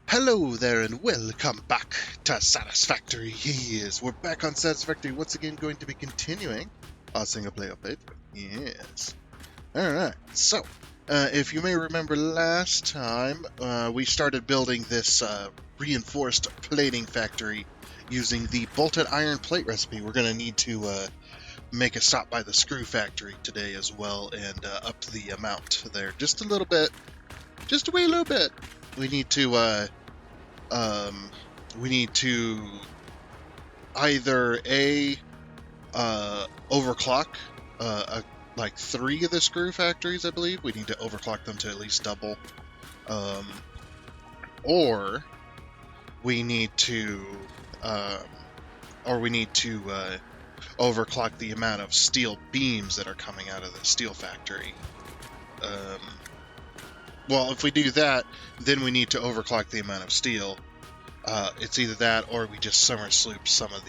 Hello there and welcome back to Satisfactory. We're back on Satisfactory once again, going to be continuing our single player playthrough. Yes. Alright, so if you may remember last time, we started building this reinforced plating factory using the bolted iron plate recipe. We're going to need to make a stop by the screw factory today as well and up the amount there just a little bit. Just a wee little bit. We need to either overclock like 3 of the screw factories. I believe we need to overclock them to at least double, or we need to overclock the amount of steel beams that are coming out of the steel factory. Well, if we do that, then we need to overclock the amount of steel. It's either that, or we just summer sloop some of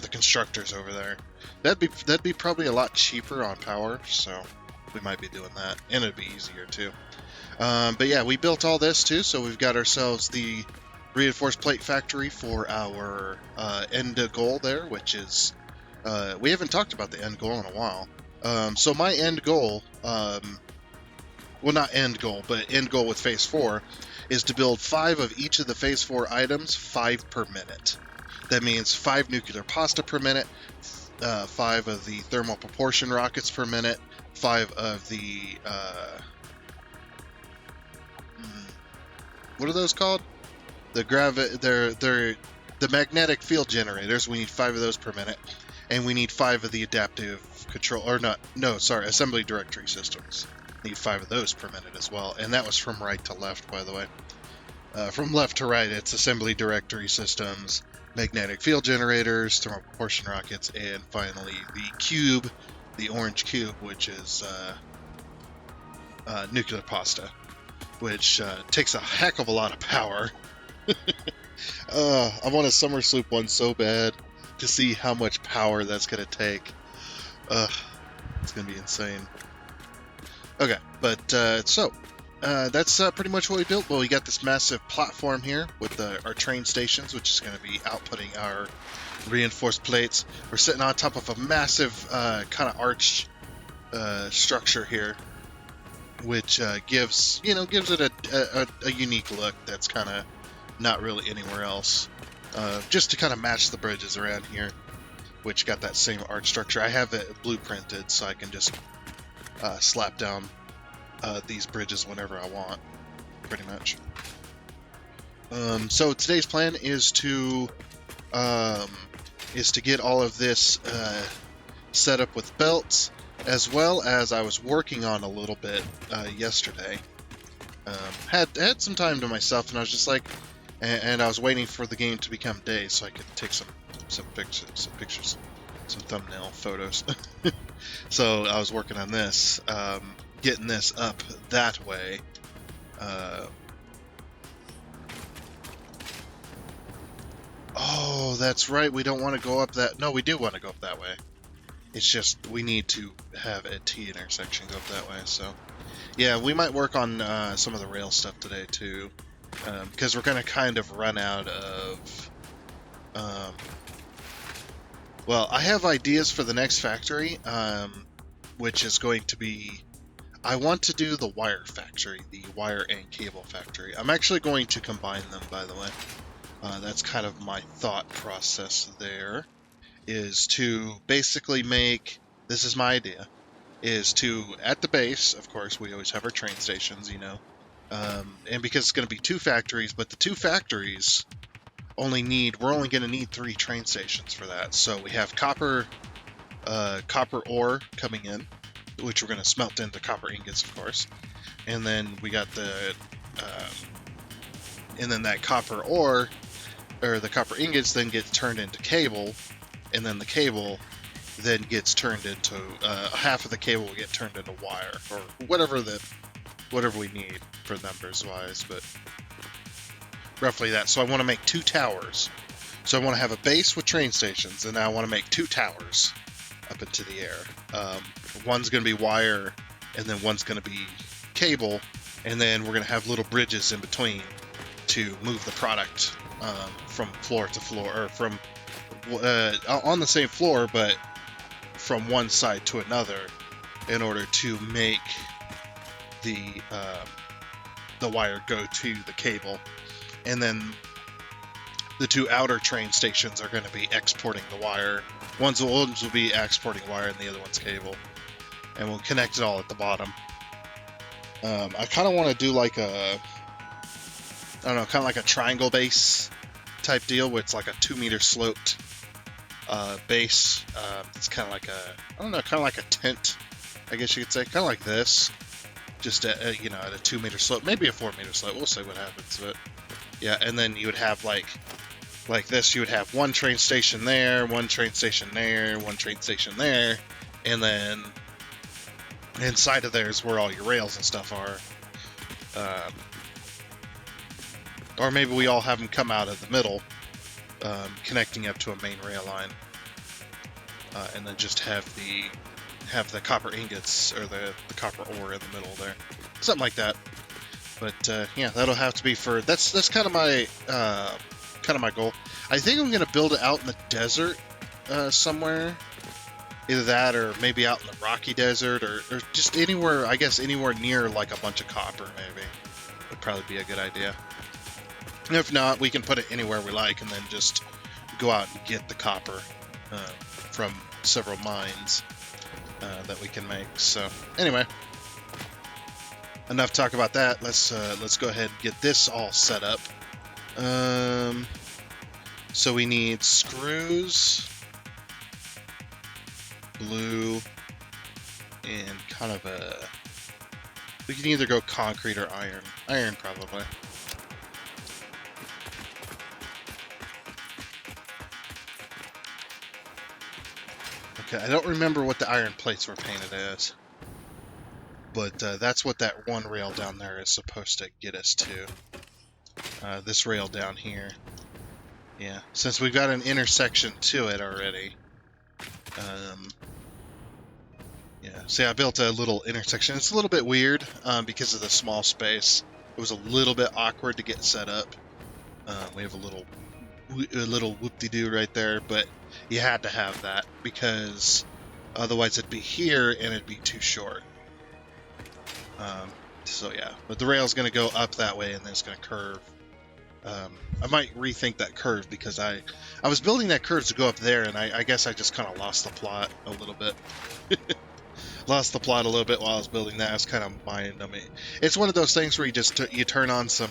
the constructors over there. That'd be probably a lot cheaper on power, so we might be doing that, and it'd be easier too. But yeah, we built all this too, so we've got ourselves the reinforced plate factory for our end goal there, which is we haven't talked about the end goal in a while. So my end goal. Well, not end goal, but end goal with Phase 4 is to build 5 of each of the Phase 4 items, 5 per minute. That means 5 nuclear pasta per minute, 5 of the thermal propulsion rockets per minute, 5 of the what are those called? They're the magnetic field generators. We need 5 of those per minute, and we need 5 of the adaptive control assembly directory systems. Need 5 of those per minute as well, and that was from right to left, by the way. From left to right, it's assembly directory systems, magnetic field generators, thermal propulsion rockets, and finally the cube, the orange cube, which is nuclear pasta, which takes a heck of a lot of power. I want a summer sloop one so bad to see how much power that's going to take. It's going to be insane. Okay, but that's pretty much what we built. Well, we got this massive platform here with our train stations, which is going to be outputting our reinforced plates. We're sitting on top of a massive kind of arch structure here, which gives it a unique look that's kind of not really anywhere else. Just to kind of match the bridges around here, which got that same arch structure. I have it blueprinted, so I can just slap down these bridges whenever I want, pretty much. So today's plan is to get all of this set up with belts, as well as I was working on a little bit yesterday. Had some time to myself, and I was just like, and I was waiting for the game to become day so I could take some pictures, some thumbnail photos. So I was working on this, getting this up that way. Oh, that's right. We don't want to go up that. No, we do want to go up that way. It's just we need to have a T intersection go up that way. So, yeah, we might work on some of the rail stuff today too, because we're going to kind of run out of. Well, I have ideas for the next factory, which is going to be... I want to do the wire factory, the wire and cable factory. I'm actually going to combine them, by the way. That's kind of my thought process there, is to basically make... This is my idea, is to, at the base, of course, we always have our train stations, and because it's going to be 2 factories, but the 2 factories... we're only going to need 3 train stations for that. So we have copper ore coming in, which we're going to smelt into copper ingots, of course. And then we got and then that copper ore, or the copper ingots, then get turned into cable, and then the cable then gets turned into, half of the cable will get turned into wire, or whatever we need for numbers wise, but roughly that. So I want to make 2 towers. So I want to have a base with train stations, and I want to make 2 towers up into the air. One's going to be wire, and then one's going to be cable, and then we're going to have little bridges in between to move the product from floor to floor, or from on the same floor, but from one side to another, in order to make the wire go to the cable. And then the two outer train stations are going to be exporting the wire. One's will be exporting wire, and the other one's cable. And we'll connect it all at the bottom. I kind of want to do like a, I don't know, kind of like a triangle base type deal, where it's like a 2-meter sloped base. It's kind of like a, I don't know, kind of like a tent, I guess you could say, kind of like this, just at, you know, at a 2-meter slope, maybe a 4-meter slope. We'll see what happens. But yeah, and then you would have like this. You would have one train station there, one train station there, one train station there, and then inside of there is where all your rails and stuff are. Or maybe we all have them come out of the middle, connecting up to a main rail line, and then just have the copper ingots, or the copper ore in the middle there, something like that. But yeah, that'll have to be for that's kind of my goal. I think I'm gonna build it out in the desert somewhere. Either that, or maybe out in the rocky desert, or just anywhere, I guess anywhere near like a bunch of copper, maybe. Would probably be a good idea. And if not, we can put it anywhere we like, and then just go out and get the copper from several mines that we can make. So anyway, enough talk about that. Let's go ahead and get this all set up. So we need screws, blue, and kind of a, we can either go concrete or iron. Iron, probably. Okay, I don't remember what the iron plates were painted as, but that's what that one rail down there is supposed to get us to. This rail down here. Yeah, since we've got an intersection to it already. Yeah, see, I built a little intersection. It's a little bit weird because of the small space. It was a little bit awkward to get set up. We have a little whoop-de-doo right there, but you had to have that because otherwise it'd be here and it'd be too short. So yeah, but the rail's going to go up that way and then it's going to curve. I might rethink that curve because I was building that curve to go up there, and I guess I just kind of lost the plot a little bit. Lost the plot a little bit while I was building that. It's kind of mind-numbing. It's one of those things where you just you turn on some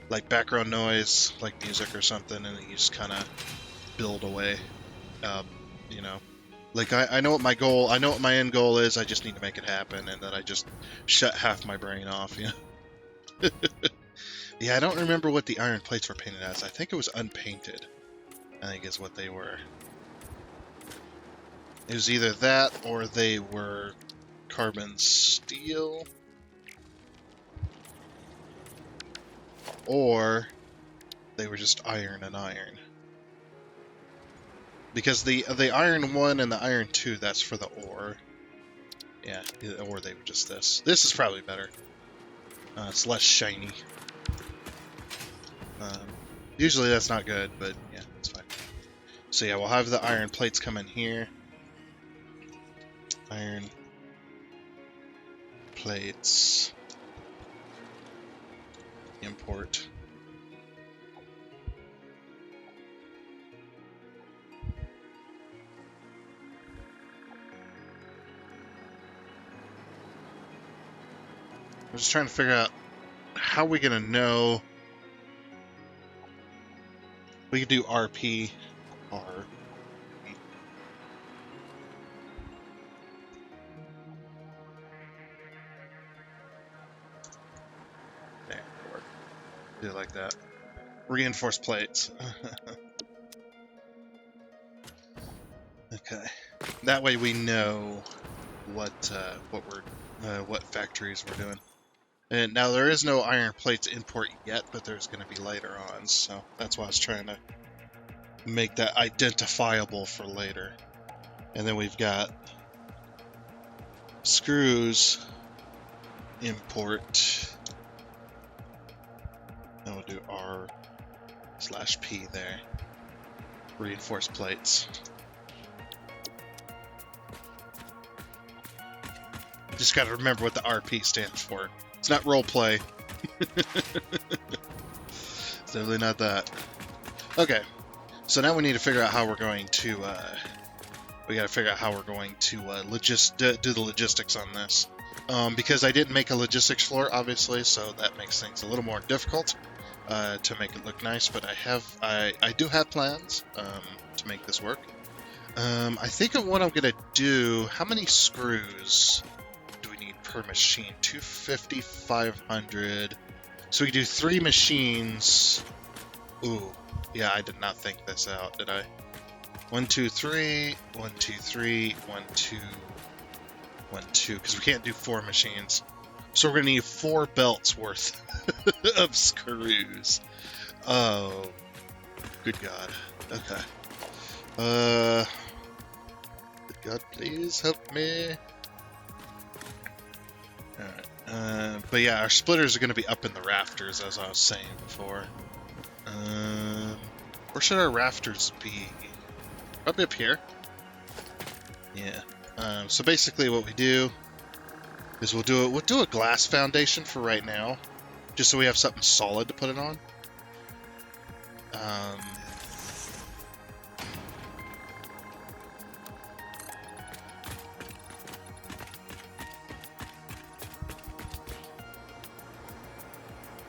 like background noise, like music or something, and then you just kind of build away. You know, like I know what my goal, I know what my end goal is. I just need to make it happen, and then I just shut half my brain off. You know. Yeah, I don't remember what the iron plates were painted as. I think it was unpainted, I think is what they were. It was either that or they were carbon steel, or they were just iron and iron. Because the iron 1 and the iron 2, that's for the ore. Yeah, or they were just this. This is probably better. It's less shiny. Usually that's not good, but yeah, it's fine. So yeah, we'll have the iron plates come in here. Iron plates. Import. I'm just trying to figure out how we're gonna know. We could do RP, R. There, do it like that. Reinforced plates. Okay, that way we know what factories we're doing. And now there is no iron plates import yet, but there's going to be later on, so that's why I was trying to make that identifiable for later. And then we've got screws import we'll do R/P there. Reinforced plates. Just gotta remember what the RP stands for. It's not role play. It's definitely not that. Okay, so now we need to figure out how we're going to, we gotta figure out how we're going to do the logistics on this. Because I didn't make a logistics floor, obviously, so that makes things a little more difficult to make it look nice, but I do have plans to make this work. I think of what I'm gonna do. How many screws do we need per machine? 250, 500. So we do 3 machines. Ooh, yeah, I did not think this out, did I? 1, 2, 3, 1, 2, 3, 1, 2, 1, 2, because we can't do 4 machines. So we're gonna need 4 belts worth of screws. Oh, good God. Okay. Good God, please help me. Alright. But yeah, our splitters are gonna be up in the rafters, as I was saying before. Where should our rafters be? Probably up here. Yeah. So basically what we do is we'll do a glass foundation for right now, just so we have something solid to put it on.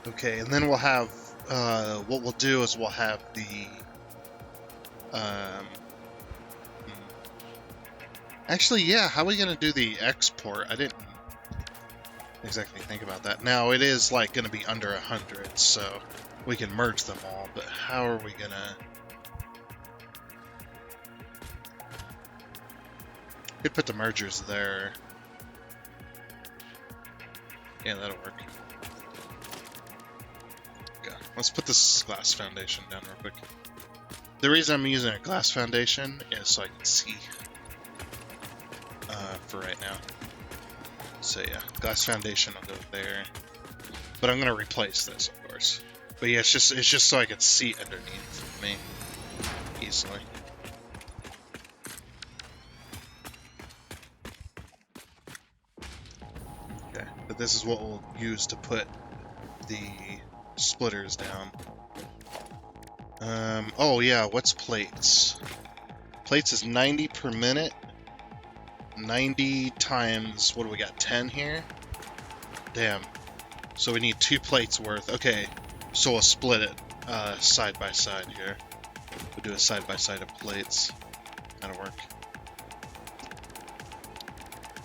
Okay, and then we'll have what we'll do is we'll have the actually, yeah, how are we going to do the export? I didn't exactly think about that. Now, it is, like, going to be under 100, so we can merge them all, but how are we going to... Could put the mergers there. Yeah, that'll work. Okay, let's put this glass foundation down real quick. The reason I'm using a glass foundation is so I can see for right now. So yeah, glass foundation will go there. But I'm gonna replace this, of course. But yeah, it's just so I can see underneath me easily. Okay, but this is what we'll use to put the splitters down. Oh yeah, what's plates? Plates is 90 per minute. 90 times, what do we got, 10 here? Damn. So we need 2 plates worth. Okay, so we'll split it side by side here. We'll do a side by side of plates. That'll work.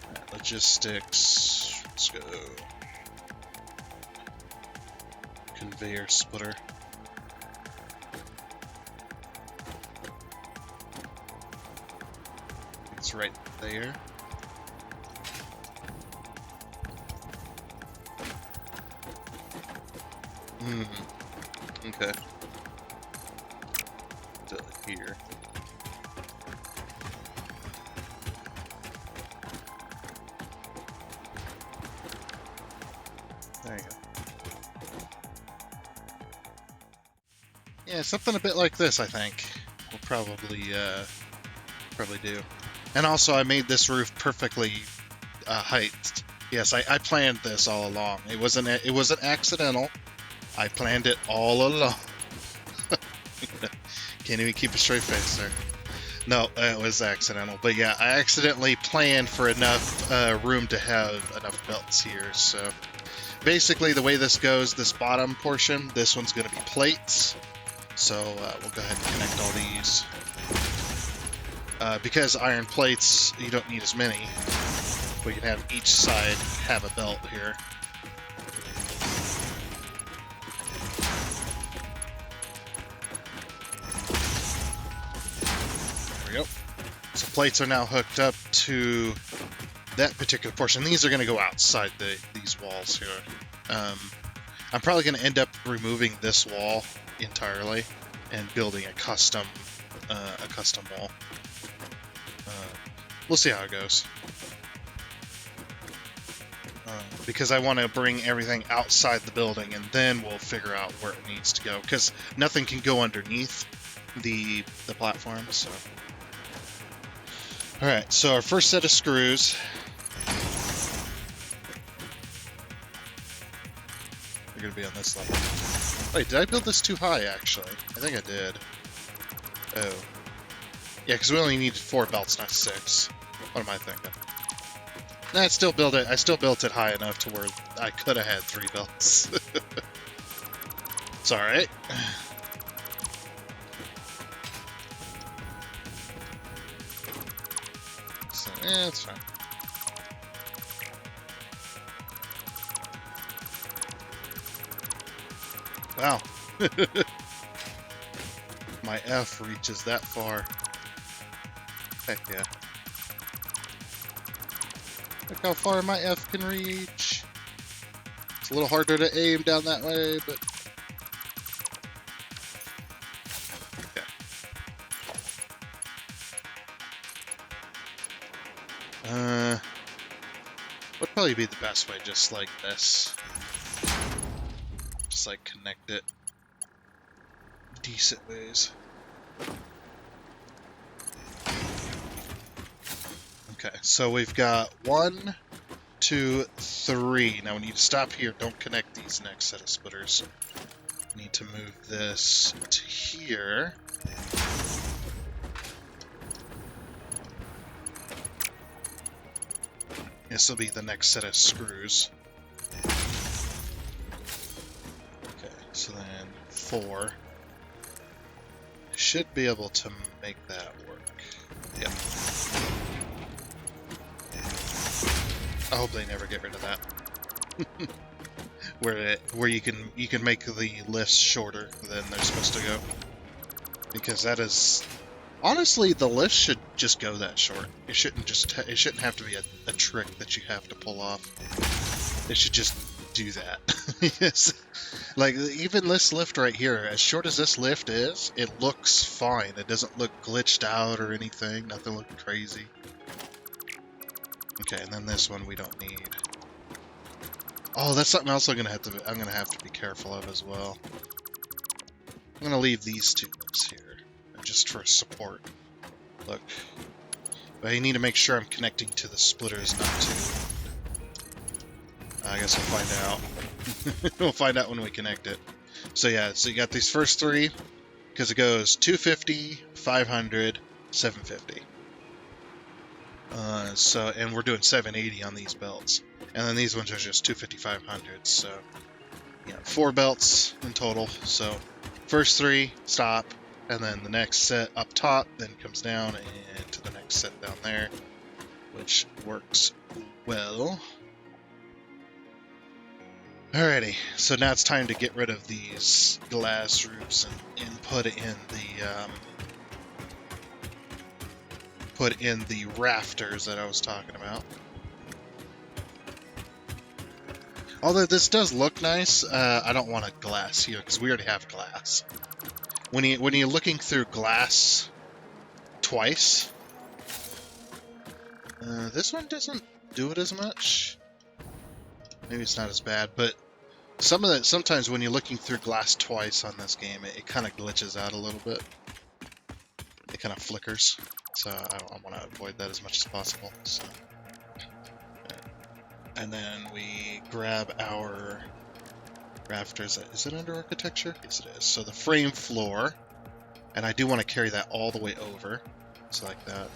Alright, logistics. Let's go. Conveyor splitter. It's right there. Okay. Do it here. There you go. Yeah, something a bit like this, I think. We'll probably do. And also, I made this roof perfectly heighted. Yes, I planned this all along. It wasn't accidental. I planned it all along. Can't even keep a straight face there. No, it was accidental. But yeah, I accidentally planned for enough room to have enough belts here. So basically, the way this goes, this bottom portion, this one's going to be plates. So we'll go ahead and connect all these. Because iron plates, you don't need as many. We can have each side have a belt here. There we go. So plates are now hooked up to that particular portion. These are going to go outside these walls here. I'm probably going to end up removing this wall entirely and building a custom wall. We'll see how it goes. because I want to bring everything outside the building, and then we'll figure out where it needs to go, because nothing can go underneath the platform. So, all right. So our first set of screws. They're gonna be on this level. Wait, did I build this too high? Actually, I think I did. Oh, yeah, because we only need 4 belts, not 6. What am I thinking? Nah, I still built it high enough to where I could have had 3 belts. It's alright. So, it's fine. Wow. My F reaches that far. Heck yeah. Look how far my F can reach. It's a little harder to aim down that way, but... Okay. Would probably be the best way, just like this. Just like connect it decent ways. Okay, so we've got 1, 2, 3. Now we need to stop here. Don't connect these next set of splitters. We need to move this to here. This will be the next set of screws. Okay, so then 4. Should be able to make that work. Yep. I hope they never get rid of that. where you can make the lifts shorter than they're supposed to go. Because that is... Honestly, the lift should just go that short. It shouldn't have to be a trick that you have to pull off. It should just do that. Yes. Like, even this lift right here, as short as this lift is, it looks fine. It doesn't look glitched out or anything. Nothing looking crazy. Okay, and then this one we don't need. Oh, that's something else I'm gonna have to be careful of as well. I'm gonna leave these 2 lifts here. Just for support. Look. But I need to make sure I'm connecting to the splitters, not to... I guess we'll find out. We'll find out when we connect it. So yeah, so you got these first 3, because it goes 250, 500, 750. And we're doing 780 on these belts. And then these ones are just 250, 500, so... Yeah, 4 belts in total, so... First 3, stop. And then the next set up top then comes down and to the next set down there, which works well. Alrighty, so now it's time to get rid of these glass roofs and put in the rafters that I was talking about. Although this does look nice, I don't want a glass here because we already have glass. When you're looking through glass twice, this one doesn't do it as much. Maybe it's not as bad, but sometimes when you're looking through glass twice on this game, it kind of glitches out a little bit. It kind of flickers, so I want to avoid that as much as possible. So, and then we grab our rafters. Is it under architecture? Yes, it is. So the frame floor, and I do want to carry that all the way over, so like that.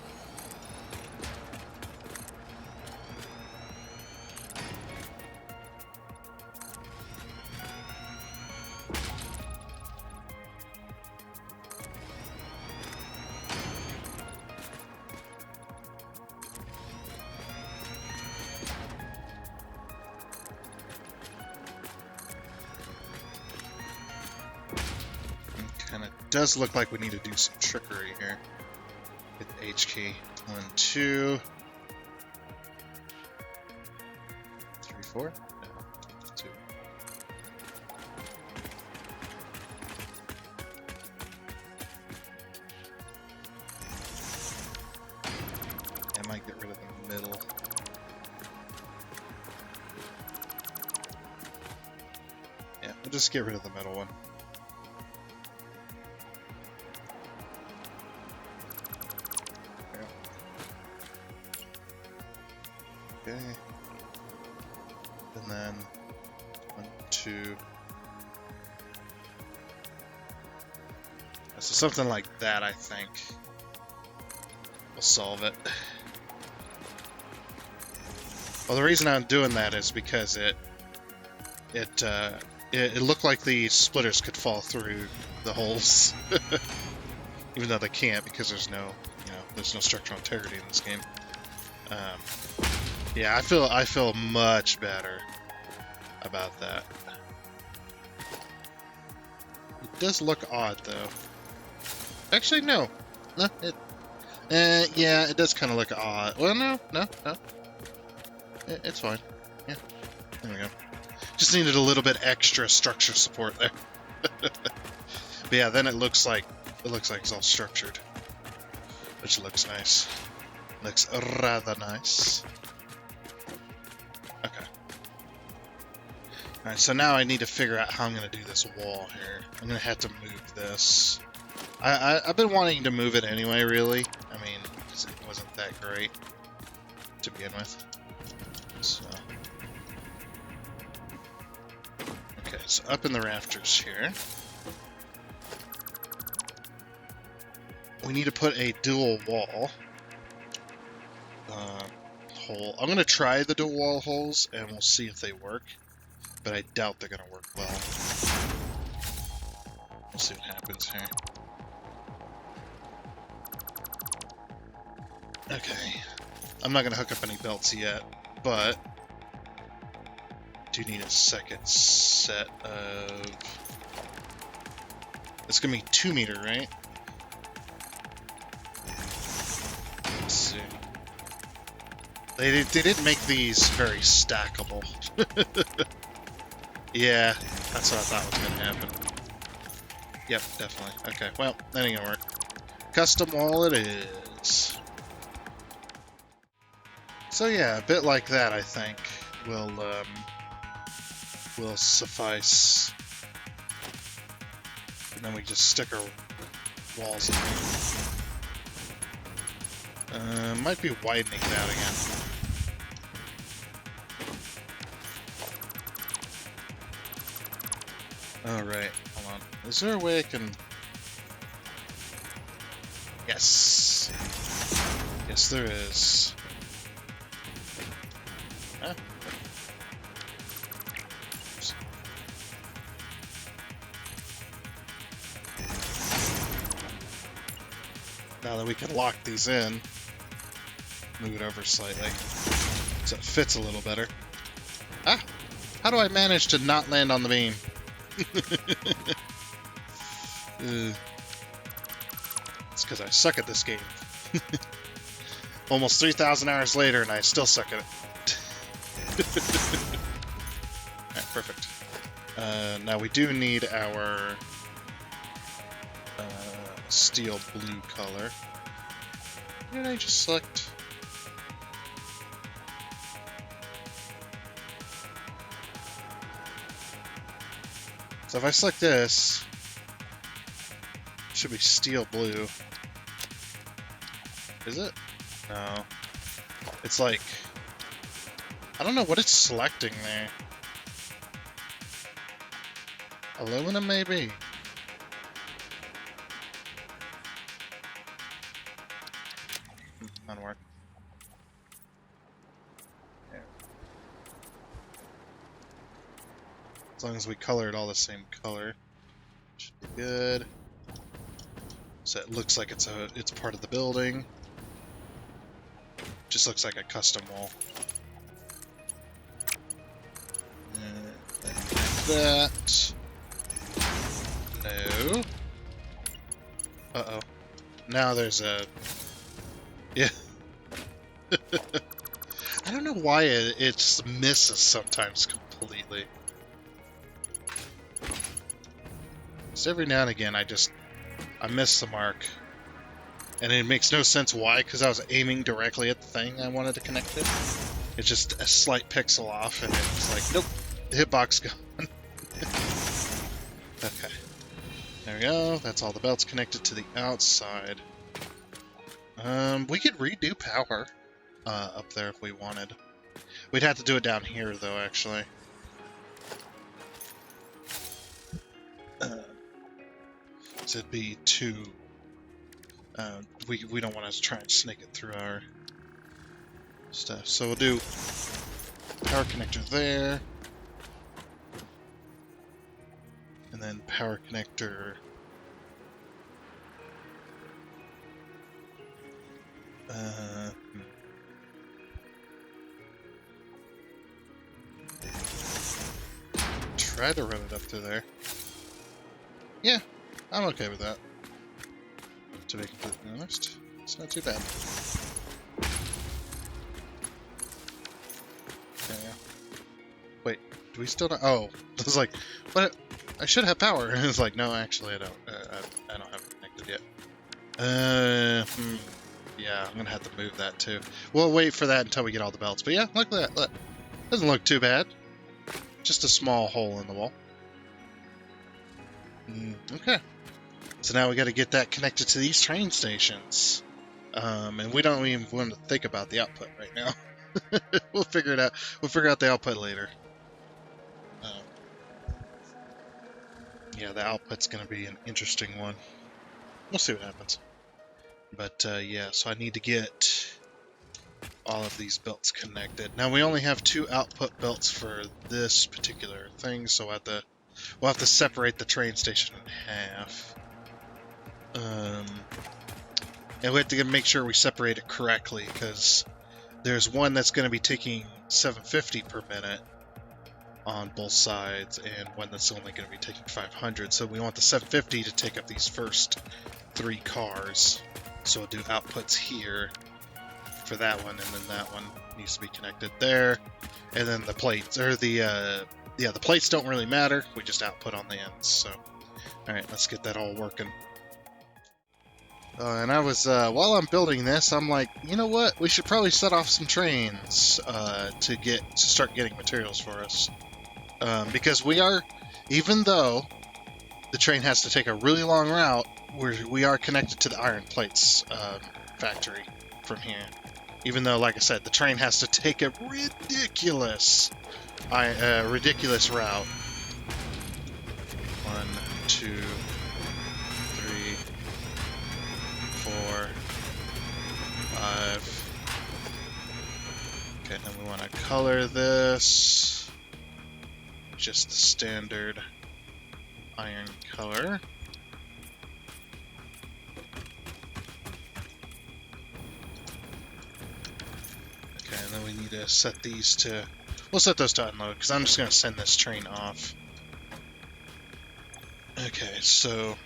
Does look like we need to do some trickery here. Hit the H key. 1, 2, 3, 4. No, 2. I might get rid of the middle. just get rid of the metal one. Okay. And then 1, 2. So something like that, I think, will solve it. Well, the reason I'm doing that is because it looked like the splitters could fall through the holes, even though they can't because there's no, there's no structural integrity in this game. Yeah, I feel much better about that. It does look odd, though. Actually, no. No, yeah, it does kind of look odd. Well, no. It's fine. Yeah, there we go. Just needed a little bit extra structure support there. But yeah, then it looks like it's all structured, which looks nice. Looks rather nice. Okay. Alright, so now I need to figure out how I'm going to do this wall here. I'm going to have to move this. I've been wanting to move it anyway, really. I mean, because it wasn't that great to begin with. So. Okay, so up in the rafters here. We need to put a dual wall hole. I'm going to try the dual wall holes, and we'll see if they work. But I doubt they're going to work well. We'll see what happens here. Okay. I'm not going to hook up any belts yet, but I do need a second set of... It's going to be 2 meter, right? Let's see. They didn't make these very stackable. Yeah, that's what I thought was going to happen. Yep, definitely. Okay, well, that ain't gonna work. Custom wall it is. So yeah, a bit like that, I think, will suffice. And then we just stick our walls in. Might be widening that again. Alright, hold on. Is there a way I can... Yes! Yes, there is. Huh? Oops. Now that we can lock these in, move it over slightly so it fits a little better. Ah! How do I manage to not land on the beam? It's because I suck at this game. Almost 3,000 hours later and I still suck at it. Alright, perfect. Now we do need our steel blue color. Did I just select? So if I select this, it should be steel blue. Is it? No. It's like... I don't know what it's selecting there. Aluminum, maybe? That'll work. Yeah. As long as we color it all the same color, should be good. So it looks like it's part of the building. Just looks like a custom wall. Like that. No. Uh-oh. Now there's a... Yeah. I don't know why it just misses sometimes completely. So every now and again I miss the mark. And it makes no sense why, because I was aiming directly at the thing I wanted to connect it. It's just a slight pixel off, and it's like, nope, the hitbox gone. Okay. There we go. That's all the belts connected to the outside. We could redo power up there if we wanted. We'd have to do it down here, though, actually. So it'd be too... we don't want to try and snake it through our stuff. So we'll do power connector there. And then power connector... Try to run it up through there. Yeah, I'm okay with that. To be completely honest, it's not too bad. Okay. Wait, do we still not? Oh, I was like, what? I should have power. And it's like, no, actually, I don't. I don't have it connected yet. Yeah, I'm gonna have to move that too. We'll wait for that until we get all the belts. But yeah, look at that. Look. Doesn't look too bad. Just a small hole in the wall. Okay. So now we got to get that connected to these train stations. And we don't even want to think about the output right now. We'll figure it out. We'll figure out the output later. Yeah, the output's going to be an interesting one. We'll see what happens. But yeah, so I need to get all of these belts connected. Now we only have 2 output belts for this particular thing, so we'll have to separate the train station in half. And we have to make sure we separate it correctly, because there's one that's going to be taking 750 per minute on both sides, and one that's only going to be taking 500. So we want the 750 to take up these first 3 cars. So we'll do outputs here for that one, and then that one needs to be connected there. And then the plates, or the plates don't really matter. We just output on the ends. So, all right, let's get that all working. And I was, while I'm building this, I'm like, you know what? We should probably set off some trains to start getting materials for us. Because we are, even though the train has to take a really long route, we are connected to the iron plates factory from here. Even though, like I said, the train has to take a ridiculous route. 1, 2, 3, 4, 5. Okay, then we want to color this just the standard iron color. Okay, and then we need to set these to... We'll set those to unload, because I'm just going to send this train off. Okay, so...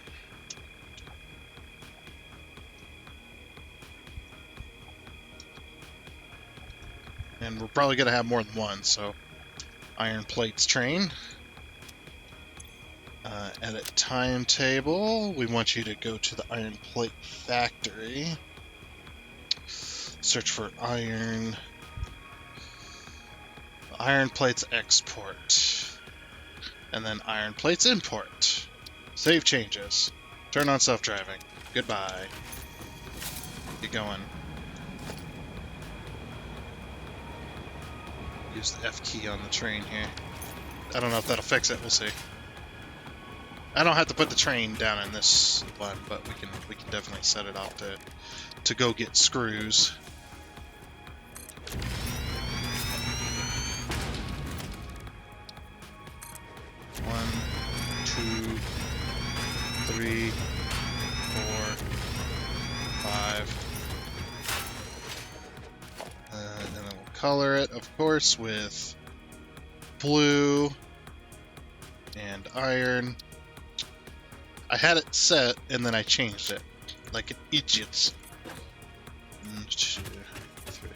And we're probably going to have more than one, so... Iron plates train. Edit timetable. We want you to go to the iron plate factory. Search for iron plates export. And then iron plates import. Save changes. Turn on self-driving. Goodbye. Get going. Use the F key on the train here. I don't know if that'll fix it. We'll see. I don't have to put the train down in this one, but we can definitely set it off to go get screws. One, 2, 3, 4, 5. And then we'll color it, of course, with blue and iron. I had it set, and then I changed it, like an idiot. 1, 2, 3,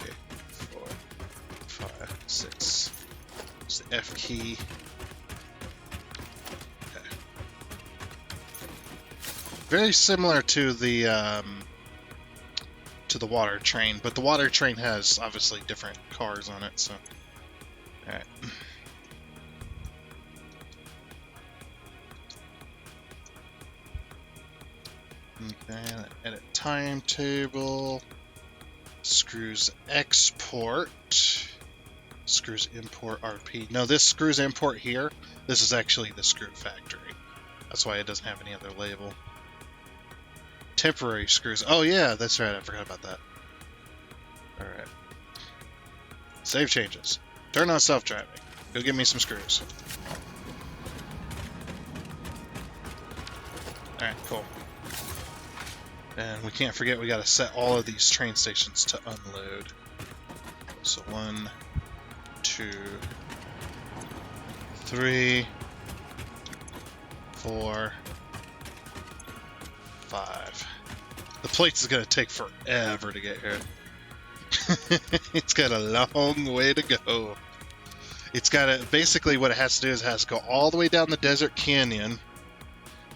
4, 5, 6. It's the F key. Okay. Very similar to the water train, but the water train has obviously different cars on it. So, all right. Okay, edit timetable. Screws export. Screws import RP. No, this screws import here. This is actually the screw factory. That's why it doesn't have any other label. Temporary screws. Oh yeah, that's right. I forgot about that. Alright. Save changes. Turn on self-driving. Go get me some screws. Alright, cool. And we can't forget we gotta set all of these train stations to unload. So 1, 2, 3, 4, 5. The plates is gonna take forever to get here. It's got a long way to go. It's got basically what it has to do is it has to go all the way down the desert canyon,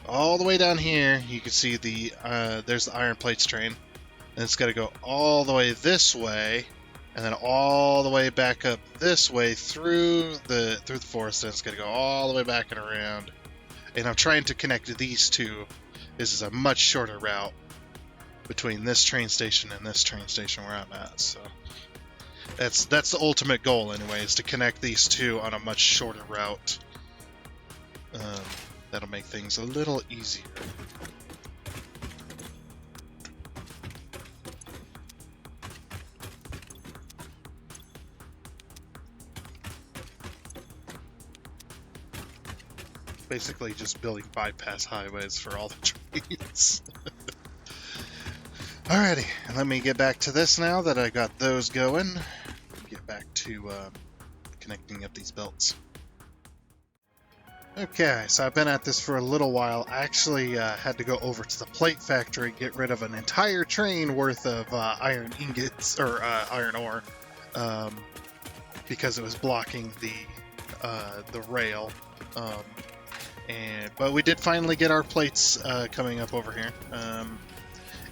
all the way down here. You can see there's the iron plates train, and it's got to go all the way this way, and then all the way back up this way through the forest, and it's got to go all the way back and around. And I'm trying to connect these two. This is a much shorter route between this train station and this train station where I'm at. So that's the ultimate goal anyway, is to connect these two on a much shorter route. That'll make things a little easier. Basically just building bypass highways for all the trains. Alrighty, let me get back to this now that I got those going. Get back to connecting up these belts. Okay, so I've been at this for a little while. I actually had to go over to the plate factory, get rid of an entire train worth of iron ingots, or iron ore, because it was blocking the rail. But we did finally get our plates coming up over here.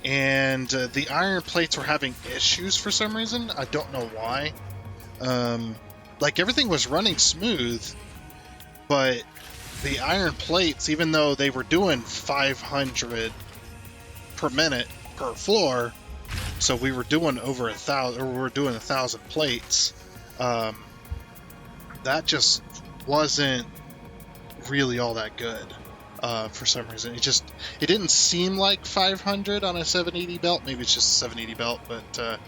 And the iron plates were having issues for some reason. I don't know why. Like, everything was running smooth, but the iron plates, even though they were doing 500 per minute per floor, so we were doing over 1,000, or we were doing 1,000 plates, that just wasn't really all that good. For some reason, it didn't seem like 500 on a 780 belt. Maybe it's just a 780 belt, but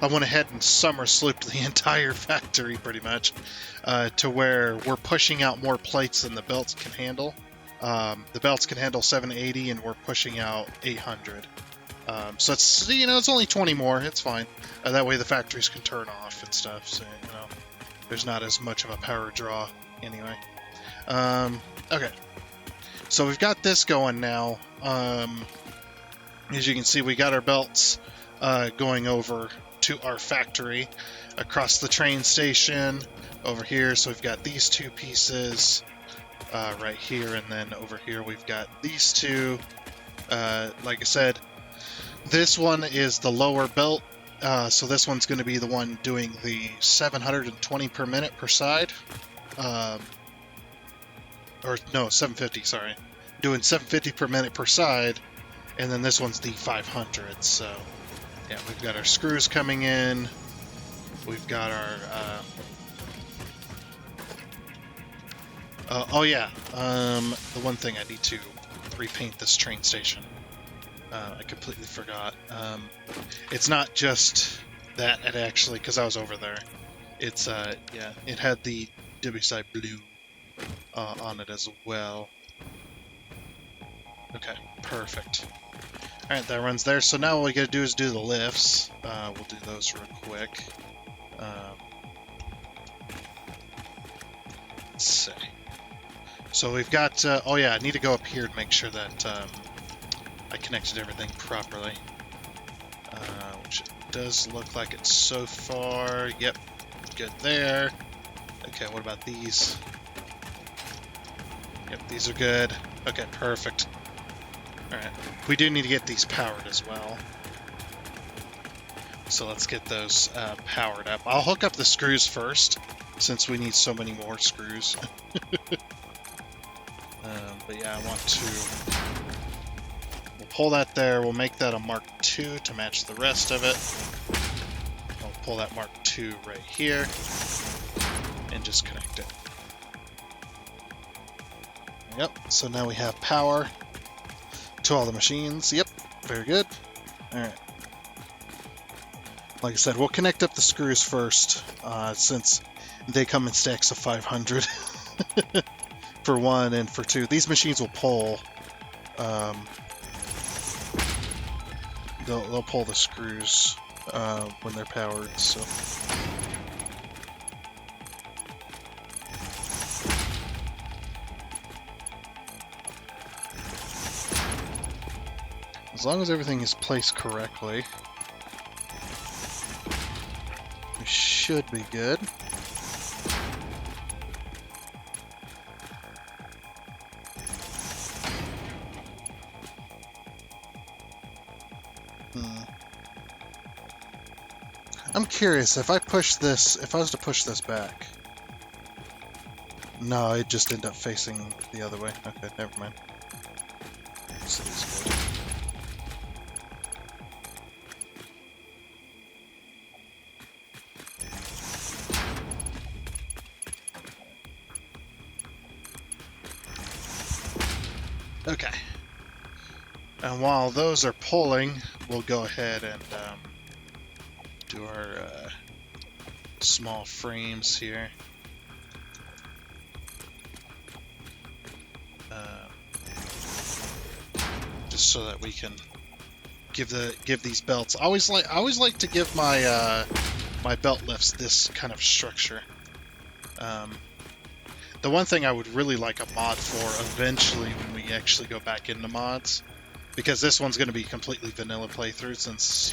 I went ahead and summer slooped the entire factory pretty much to where we're pushing out more plates than the belts can handle. The belts can handle 780, and we're pushing out 800. So it's it's only 20 more. It's fine. That way the factories can turn off and stuff. So there's not as much of a power draw anyway. Okay. So we've got this going now. As you can see, we got our belts going over to our factory across the train station over here. So we've got these two pieces right here, and then over here we've got these two. Like I said, this one is the lower belt. So this one's going to be the one doing the 720 per minute per side. Or no, 750, sorry. Doing 750 per minute per side, and then this one's the 500. So, yeah, we've got our screws coming in. We've got our, oh yeah, the one thing I need to repaint this train station. I completely forgot. It's not just that, it actually, because I was over there. It's, yeah, it had the WSI blue on it as well. Okay, perfect. Alright, that runs there. So now what we gotta do is do the lifts. We'll do those real quick. Let's see. So we've got, oh yeah, I need to go up here to make sure that I connected everything properly. Which it does look like it so far. Yep, good there. Okay, what about these? Yep, these are good. Okay, perfect. Alright, we do need to get these powered as well. So let's get those powered up. I'll hook up the screws first, since we need so many more screws. But yeah, I want to We'll pull that there. We'll make that a Mark II to match the rest of it. We'll pull that Mark II right here and just connect it. Yep, so now we have power to all the machines. Yep, very good. Alright. Like I said, we'll connect up the screws first, since they come in stacks of 500 for one and for two. These machines will pull. They'll pull the screws when they're powered. So. As long as everything is placed correctly, we should be good. I'm curious, if I was to push this back. No, it just ended up facing the other way. Okay, never mind. So it's good. Okay. And while those are pulling, we'll go ahead and do our small frames here. Just so that we can give these belts. I always like to give my my belt lifts this kind of structure. The one thing I would really like a mod for eventually when we actually go back into mods, because this one's going to be completely vanilla playthrough since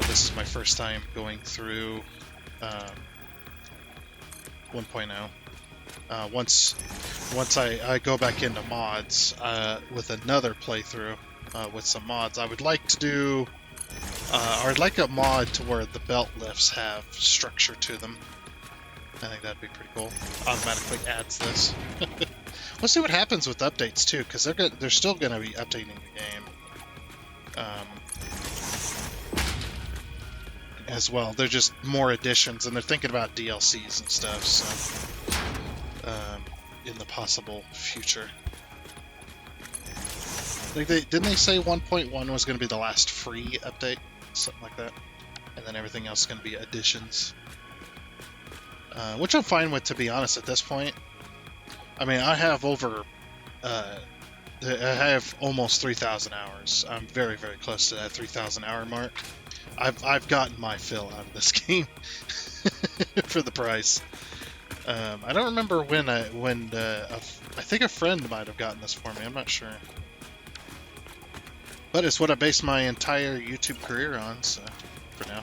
this is my first time going through 1.0. Once I go back into mods with another playthrough with some mods, I would like to do, or I'd like a mod to where the belt lifts have structure to them. I think that'd be pretty cool. Automatically adds this. We'll see what happens with updates too, because they're still going to be updating the game as well. They're just more additions, and they're thinking about DLCs and stuff. So in the possible future, didn't they say 1.1 was going to be the last free update, something like that, and then everything else is going to be additions. Which I'm fine with, to be honest, at this point. I mean, I have almost 3,000 hours. I'm very, very close to that 3,000 hour mark. I've gotten my fill out of this game for the price. I don't remember when I think a friend might have gotten this for me. I'm not sure. But it's what I based my entire YouTube career on, so for now.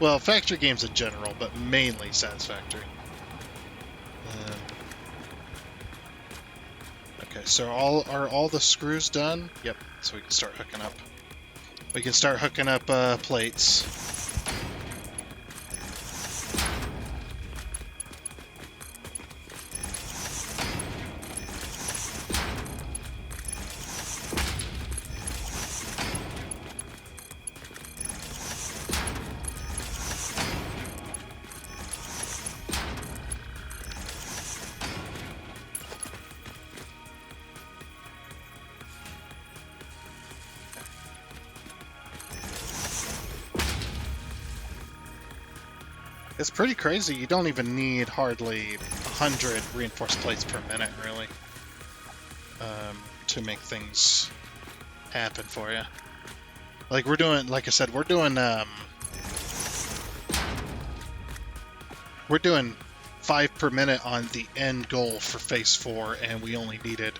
Well, factory games in general, but mainly Satisfactory. Okay, so are all the screws done? Yep, so we can start hooking up. We can start hooking up plates. It's pretty crazy. You don't even need hardly 100 reinforced plates per minute, really, to make things happen for you. Like like I said, we're doing 5 per minute on the end goal for Phase 4, and we only needed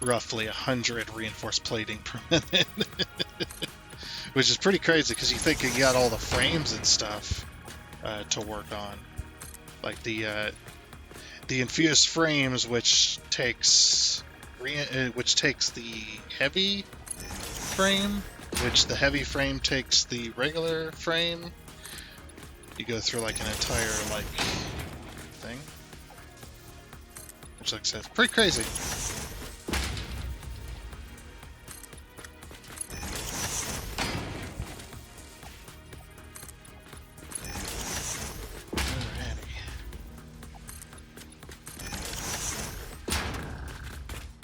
roughly 100 reinforced plating per minute, which is pretty crazy because you think you got all the frames and stuff to work on, like the infused frames, which takes the heavy frame, which the heavy frame takes the regular frame. You go through like an entire thing, which, like I said, is pretty crazy.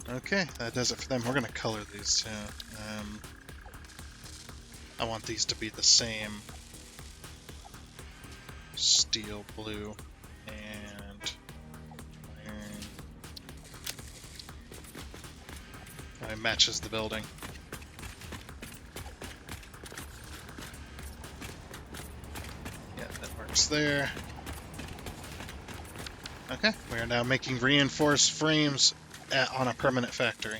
Okay, that does it for them. We're going to color these too. I want these to be the same steel blue and iron. It matches the building. Yeah, that works there. Okay, we are now making reinforced frames on a permanent factory.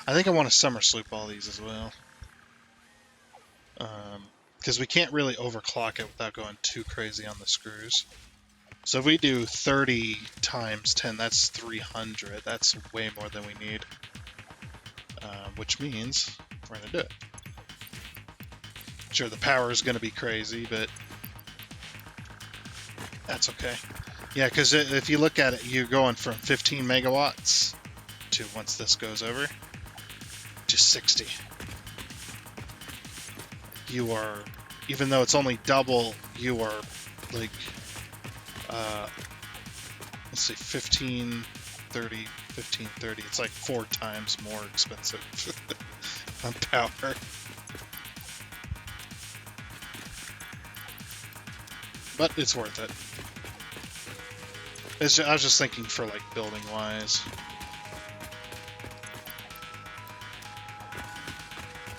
I think I want to summer sloop all these as well. Because we can't really overclock it without going too crazy on the screws. So if we do 30 times 10, that's 300. That's way more than we need. Which means we're going to do it. Sure, the power is going to be crazy, but that's okay. Yeah, because if you look at it, you're going from 15 megawatts to, once this goes over, to 60. You are, even though it's only double, you are like, let's see, 15, 30, 15, 30. It's like 4 times more expensive on power. But it's worth it. I was just thinking for like building wise.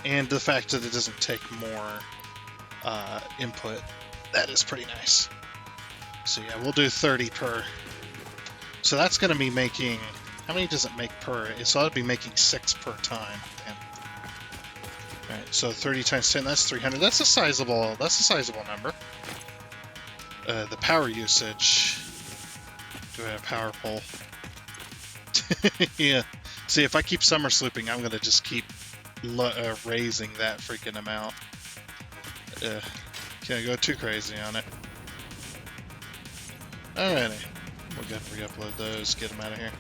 And the fact that it doesn't take more input, that is pretty nice. So yeah, we'll do 30 per. So that's going to be making, how many does it make per? So I'll be making 6 per time. Alright, so 30 times 10, that's 300. That's a sizable number. The power usage. Do I have power pole? Yeah. See, if I keep summer slooping, I'm going to just keep raising that freaking amount. Can't go too crazy on it. Alrighty. We'll go and re-upload those, get them out of here.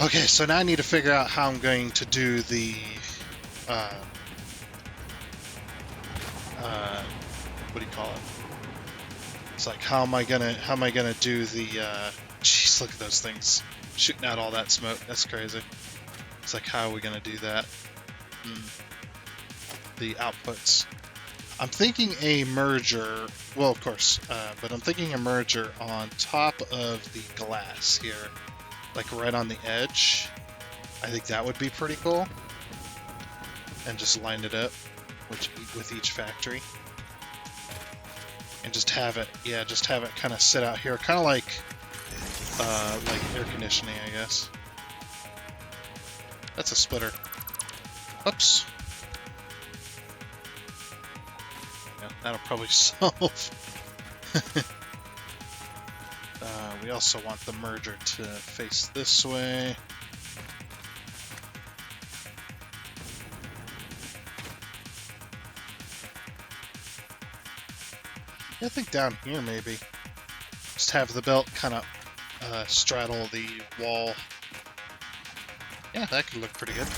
Okay, so now I need to figure out how I'm going to do the what do you call it? It's like how am I gonna do the jeez, look at those things shooting out all that smoke. That's crazy. It's like, how are we gonna do that? The outputs. I'm thinking a merger, well, of course, but I'm thinking a merger on top of the glass here, like right on the edge. I think that would be pretty cool. And just line it up with each factory. And just have it, yeah, just have it kind of sit out here, kind of like air conditioning, I guess. That's a splitter. Oops. Yeah, that'll probably solve. We also want the merger to face this way. Yeah, I think down here maybe. Just have the belt kind of straddle the wall. Yeah, that could look pretty good.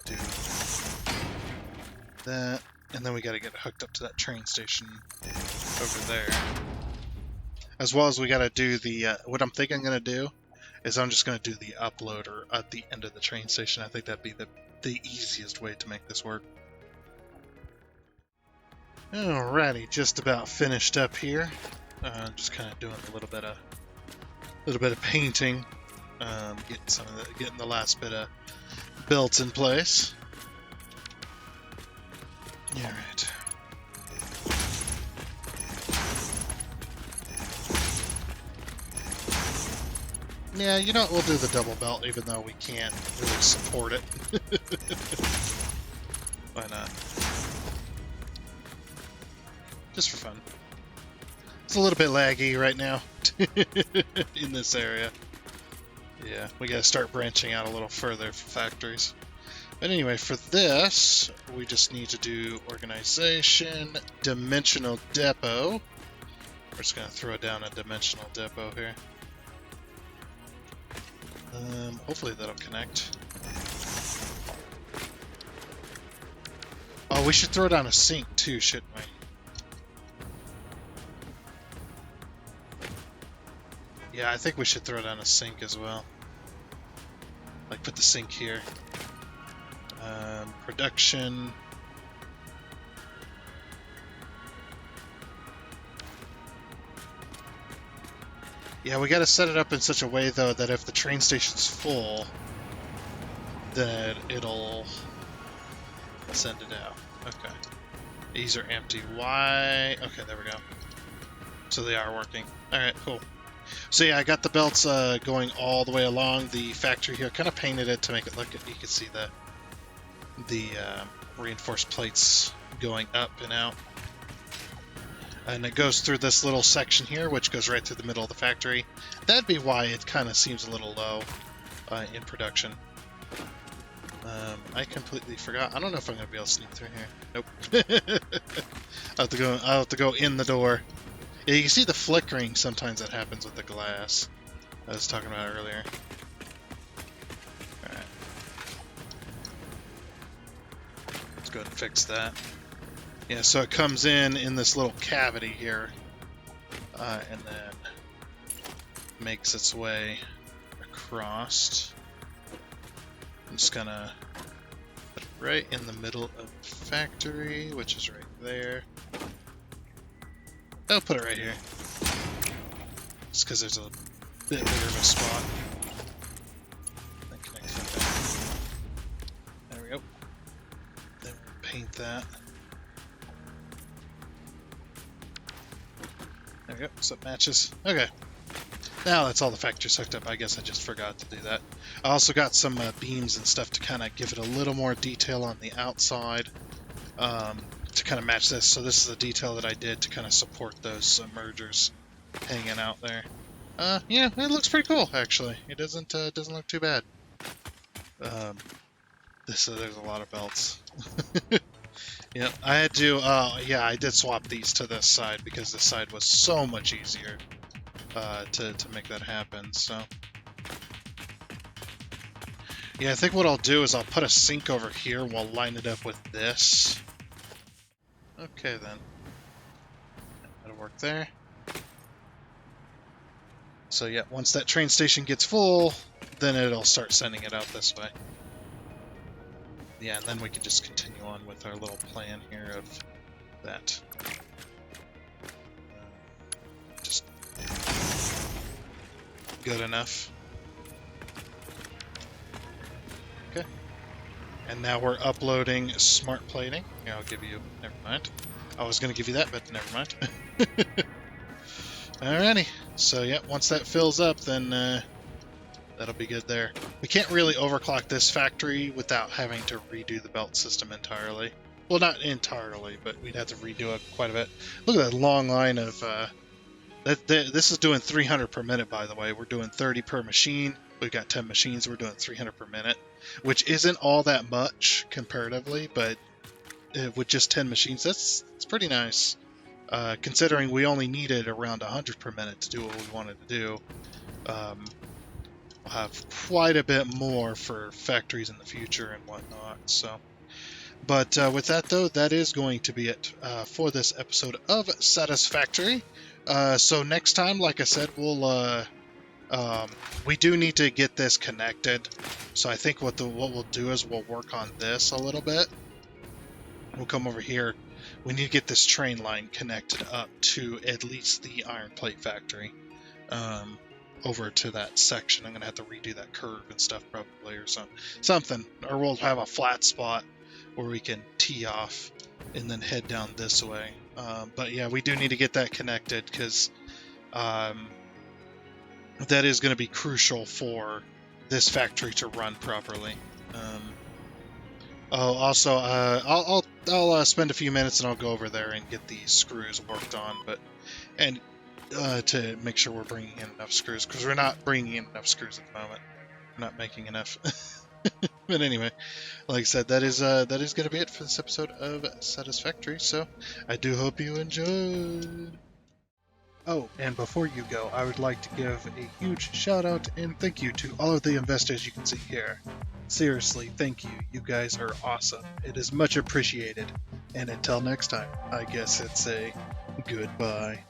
Do that, and then we got to get hooked up to that train station over there. As well as we got to do the, what I'm thinking I'm going to do is I'm just going to do the uploader at the end of the train station. I think that'd be the easiest way to make this work. Alrighty, just about finished up here. Just kind of doing a little bit of painting, getting the last bit of belts in place. All right. Yeah, you know what? We'll do the double belt, even though we can't really support it. Why not? Just for fun. It's a little bit laggy right now in this area. Yeah, we gotta start branching out a little further for factories. But anyway, for this, we just need to do organization, dimensional depot. We're just gonna throw down a dimensional depot here. Hopefully that'll connect. Oh, we should throw down a sink too, shouldn't we? Yeah, I think we should throw down a sink as well. Like, put the sink here. Production. Yeah, we gotta set it up in such a way, though, that if the train station's full, then it'll send it out. Okay. These are empty. Why? Okay, there we go. So they are working. Alright, cool. So yeah, I got the belts going all the way along the factory here. Kind of painted it to make it look, you can see the reinforced plates going up and out. And it goes through this little section here, which goes right through the middle of the factory. That'd be why it kind of seems a little low in production. I completely forgot. I don't know if I'm going to be able to sneak through here. Nope. I'll have to go in the door. Yeah, you can see the flickering sometimes that happens with the glass. I was talking about earlier. Alright. Let's go ahead and fix that. Yeah, so it comes in this little cavity here, and then makes its way across. I'm just gonna put it right in the middle of the factory, which is right there. I'll put it right here. Just because there's a bit bigger of a spot. There we go. Then we'll paint that. There we go, so it matches. Okay. Now that's all the factory's hooked up. I guess I just forgot to do that. I also got some beams and stuff to kind of give it a little more detail on the outside. To kind of match this. So this is the detail that I did to kind of support those mergers hanging out there. Yeah, it looks pretty cool, actually. It doesn't look too bad. There's a lot of belts. Yeah, I had to, yeah, I did swap these to this side because this side was so much easier to make that happen, so. Yeah, I think what I'll do is I'll put a sink over here and we'll line it up with this. Okay, then. That'll work there. So yeah, once that train station gets full, then it'll start sending it out this way. Yeah, and then we can just continue on with our little plan here of that. Just good enough. Okay. And now we're uploading smart plating. Here, I'll give you... Never mind. I was going to give you that, but never mind. Alrighty. So yeah, once that fills up, then that'll be good there. We can't really overclock this factory without having to redo the belt system entirely. Well, not entirely, but we'd have to redo it quite a bit. Look at that long line of... this is doing 300 per minute, by the way. We're doing 30 per machine. We've got 10 machines. We're doing 300 per minute, which isn't all that much comparatively, but with just 10 machines, that's pretty nice. Considering we only needed around 100 per minute to do what we wanted to do. We'll have quite a bit more for factories in the future and whatnot. So, but with that though, that is going to be it for this episode of Satisfactory. So next time, like I said, we'll we do need to get this connected. So I think what we'll do is we'll work on this a little bit. We'll come over here. We need to get this train line connected up to at least the iron plate factory. Over to that section. I'm gonna have to redo that curve and stuff probably, or something. Or we'll have a flat spot where we can tee off and then head down this way. But yeah, we do need to get that connected because that is going to be crucial for this factory to run properly. I'll spend a few minutes and I'll go over there and get these screws worked on, to make sure we're bringing in enough screws, because we're not bringing in enough screws at the moment. We're not making enough. But anyway, like I said, that is going to be it for this episode of Satisfactory. So I do hope you enjoyed. Oh, and before you go, I would like to give a huge shout out and thank you to all of the investors you can see here. Seriously, thank you. You guys are awesome. It is much appreciated. And until next time, I guess it's a goodbye.